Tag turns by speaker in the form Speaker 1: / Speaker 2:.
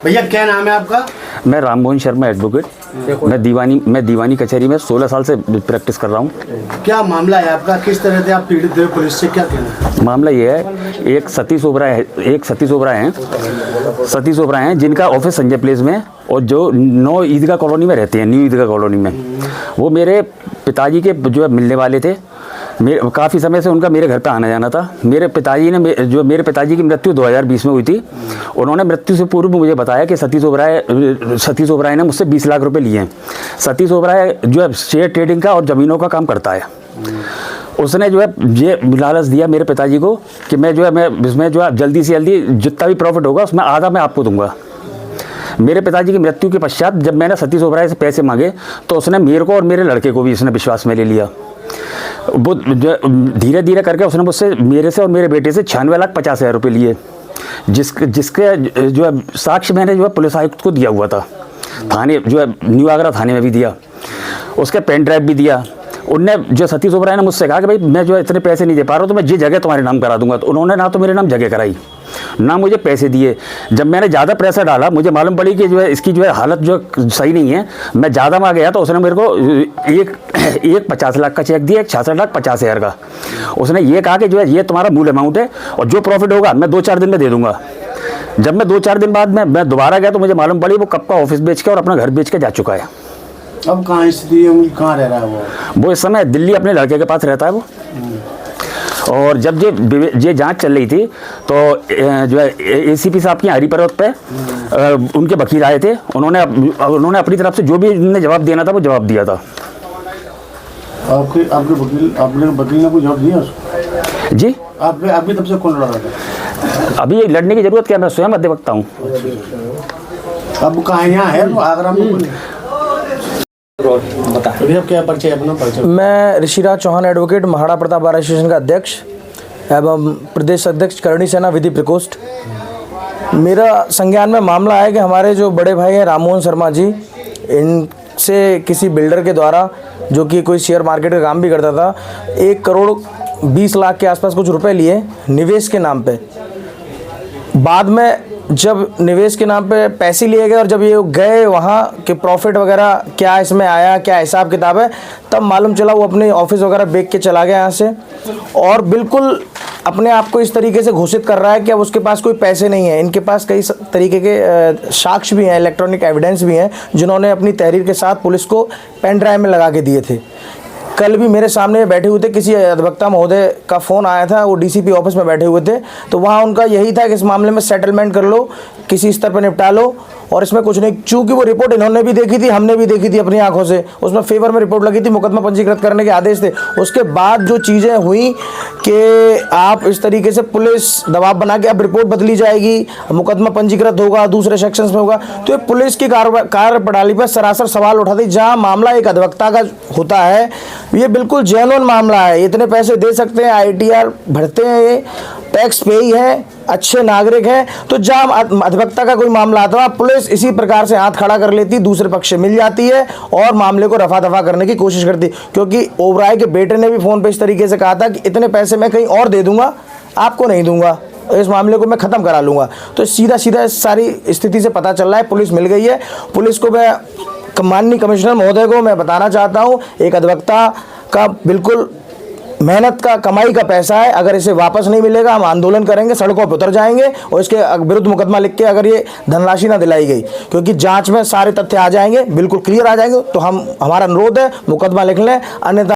Speaker 1: भैया क्या नाम है आपका?
Speaker 2: मैं राममोहन शर्मा एडवोकेट। मैं दीवानी कचहरी में 16 साल से प्रैक्टिस कर रहा हूँ।
Speaker 1: क्या मामला है आपका? किस तरह से आप पीड़ित हुए? पुलिस से क्या कहना?
Speaker 2: मामला ये है, एक सतीश ओबराय हैं जिनका ऑफिस संजय प्लेस में, और जो 9 ईदगाह कॉलोनी में रहते हैं, न्यू ईदगाह कॉलोनी में। वो मेरे पिताजी के जो है मिलने वाले थे। काफ़ी समय से उनका मेरे घर पे आना जाना था। मेरे पिताजी की मृत्यु 2020 में हुई थी। उन्होंने मृत्यु से पूर्व मुझे बताया कि सतीश ओबराय ने मुझसे 20 लाख रुपए लिए हैं। सतीश ओबराय जो है शेयर ट्रेडिंग का और ज़मीनों का काम करता है। उसने जो है ये लालच दिया मेरे पिताजी को कि मैं इसमें जो है जल्दी से जल्दी जितना भी प्रॉफिट होगा उसमें आधा मैं आपको दूंगा। मेरे पिताजी की मृत्यु के पश्चात जब मैंने सतीश ओबराय से पैसे मांगे तो उसने मेरे को और मेरे लड़के को भी इसने विश्वास में ले लिया। वो धीरे धीरे करके उसने मुझसे मेरे से और मेरे बेटे से 96,50,000 रुपये लिए, जिसके जो है साक्ष्य मैंने जो है पुलिस आयुक्त को दिया हुआ था। थाने जो है न्यू आगरा थाने में भी दिया, उसका पेन ड्राइव भी दिया। उनने जो सतीश ओबराय ने मुझसे कहा कि भाई मैं जो है इतने पैसे नहीं दे पा रहा हूँ तो मैं ये जगह तुम्हारे नाम करा दूंगा। तो उन्होंने ना तो मेरे नाम जगह कराई, ना मुझे पैसे दिए। जब मैंने ज़्यादा पैसा डाला, मुझे मालूम पड़ी कि जो है इसकी जो है हालत जो सही नहीं है, मैं ज़्यादा मांग गया तो उसने मेरे को एक 50 लाख का चेक दिया, एक 66,50,000 का। उसने ये कहा कि जो है ये तुम्हारा मूल अमाउंट है और जो प्रॉफिट होगा मैं 2-4 दिन में दे दूंगा। जब मैं 2-4 दिन बाद मैं दोबारा गया तो मुझे मालूम पड़ी वो कब का ऑफिस बेच के और अपना घर बेच के जा चुका है।
Speaker 1: अब कहाँ स्थिति है? कहाँ रह रहा है
Speaker 2: वो? इस समय दिल्ली अपने लड़के के पास रहता है वो। और जब ये जांच चल रही थी तो जो है एसीपी साहब की हरी पर्वत पे उनके वकील आए थे। उन्होंने अपनी तरफ से जो भी उन्होंने जवाब देना था वो जवाब दिया था।
Speaker 1: आपके वकील ने कोई जवाब दिया उसको?
Speaker 2: जी,
Speaker 1: आपकी तरफ से कौन लड़ रहा था?
Speaker 2: अभी लड़ने की जरूरत क्या, मैं स्वयं अधिवक्ता हूँ।
Speaker 1: अब कहाँ यहाँ है आगरा में? क्या परिचय अपना?
Speaker 3: मैं Rishiraj Chauhan advocate, Mahada Pratap bar association का अध्यक्ष एवं प्रदेश अध्यक्ष करणी सेना विधि प्रकोष्ठ। मेरा संज्ञान में मामला है कि हमारे जो बड़े भाई हैं राममोहन शर्मा जी, इनसे किसी बिल्डर के द्वारा, जो कि कोई शेयर मार्केट का काम भी करता था, 1 करोड़ 20 लाख के आसपास कुछ रुपए लिए निवेश के नाम पे। बाद में जब निवेश के नाम पे पैसे लिए गए और जब ये गए वहाँ के प्रॉफिट वगैरह क्या इसमें आया, क्या हिसाब किताब है, तब मालूम चला वो अपने ऑफिस वगैरह बेच के चला गया यहाँ से। और बिल्कुल अपने आप को इस तरीके से घोषित कर रहा है कि अब उसके पास कोई पैसे नहीं है। इनके पास कई तरीके के साक्ष्य भी हैं, इलेक्ट्रॉनिक एविडेंस भी हैं, जिन्होंने अपनी तहरीर के साथ पुलिस को पेन ड्राइव में लगा के दिए थे। कल भी मेरे सामने बैठे हुए थे, किसी अधिवक्ता महोदय का फ़ोन आया था, वो डीसीपी ऑफिस में बैठे हुए थे, तो वहाँ उनका यही था कि इस मामले में सेटलमेंट कर लो, किसी स्तर पर निपटा लो और इसमें कुछ नहीं। चूँकि वो रिपोर्ट इन्होंने भी देखी थी, हमने भी देखी थी अपनी आंखों से, उसमें फेवर में रिपोर्ट लगी थी, मुकदमा पंजीकृत करने के आदेश थे। उसके बाद जो चीज़ें हुई कि आप इस तरीके से पुलिस दबाव बना के अब रिपोर्ट बदली जाएगी, मुकदमा पंजीकृत होगा, दूसरे सेक्शंस में होगा, तो ये पुलिस की कार्यप्रणाली पर सरासर सवाल उठाती। जहाँ मामला एक अधिवक्ता का होता है, ये बिल्कुल जेन्युइन मामला है, इतने पैसे दे सकते हैं, ITR भरते हैं, टैक्स पे ही है, अच्छे नागरिक हैं, तो जहाँ अधिवक्ता का कोई मामला आता है पुलिस इसी प्रकार से हाथ खड़ा कर लेती, दूसरे पक्ष से मिल जाती है और मामले को रफा दफा करने की कोशिश करती। क्योंकि ओबराय के बेटे ने भी फ़ोन पे इस तरीके से कहा था कि इतने पैसे मैं कहीं और दे दूंगा, आपको नहीं दूंगा, इस मामले को मैं ख़त्म करा लूँगा। तो सीधा सीधा सारी स्थिति से पता चल रहा है, पुलिस मिल गई है। पुलिस को मैं, माननीय कमिश्नर महोदय को मैं बताना चाहता हूँ, एक अधिवक्ता का बिल्कुल मेहनत का, कमाई का पैसा है, अगर इसे वापस नहीं मिलेगा हम आंदोलन करेंगे, सड़कों पर उतर जाएंगे और इसके विरुद्ध मुकदमा लिख के अगर ये धनराशि ना दिलाई गई, क्योंकि जांच में सारे तथ्य आ जाएंगे, बिल्कुल क्लियर आ जाएंगे, तो हमारा अनुरोध है मुकदमा लिख लें, अन्यथा